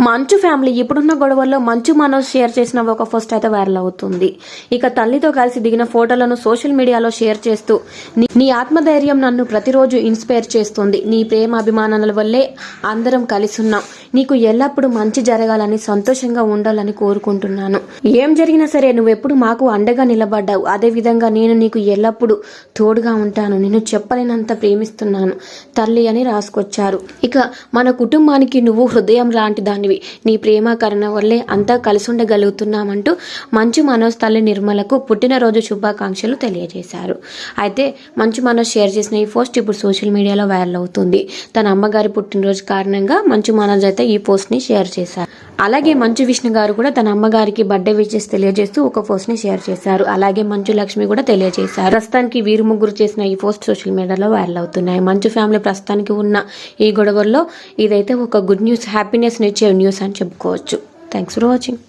మంచు ఫ్యామిలీ ఇప్పుడున్న గొడవల్లో మంచు మనోజ్ షేర్ చేసిన ఒక పోస్ట్ అయితే వైరల్ అవుతుంది. ఇక తల్లితో కలిసి దిగిన ఫోటోలను సోషల్ మీడియాలో షేర్ చేస్తూ నీ ఆత్మధైర్యం నన్ను ప్రతిరోజు ఇన్స్పైర్ చేస్తుంది. నీ ప్రేమ అభిమానాల వల్లే అందరం కలిసి ఉన్నాం. నీకు ఎల్లప్పుడూ మంచి జరగాలని సంతోషంగా ఉండాలని కోరుకుంటున్నాను. ఏం జరిగినా సరే నువ్వెప్పుడు మాకు అండగా నిలబడ్డావు. అదే విధంగా నేను నీకు ఎల్లప్పుడూ తోడుగా ఉంటాను. నేను చెప్పలేనంత ప్రేమిస్తున్నాను తల్లి అని రాసుకొచ్చారు. ఇక మన కుటుంబానికి నువ్వు హృదయం లాంటి దానివి. నీ ప్రేమ కరుణ వల్లే అంతా కలిసి ఉండగలుగుతున్నామంటూ మంచు మనోజ్ తల్లి నిర్మలకు పుట్టినరోజు శుభాకాంక్షలు తెలియజేశారు. అయితే మంచు మనోజ్ షేర్ చేసిన ఈ పోస్ట్ ఇప్పుడు సోషల్ మీడియాలో వైరల్ అవుతుంది. తన అమ్మగారి పుట్టినరోజు కారణంగా మంచు మనోజ్ అయితే ఈ పోస్ట్ ని షేర్ చేశారు. అలాగే మంచు విష్ణు గారు కూడా తన అమ్మగారికి బర్త్డే విషెస్ తెలియజేస్తూ ఒక పోస్ట్ ని షేర్ చేశారు. అలాగే మంచు లక్ష్మి కూడా తెలియజేశారు. ప్రస్తుతానికి వీరు ముగ్గురు చేసిన ఈ పోస్ట్ సోషల్ మీడియాలో వైరల్ అవుతున్నాయి. మంచు ఫ్యామిలీ ప్రస్తుతానికి ఉన్న ఈ గొడవల్లో ఇదైతే ఒక గుడ్ న్యూస్, హ్యాపీనెస్ ఇచ్చే న్యూస్ అని చెప్పుకోవచ్చు. Thanks for watching.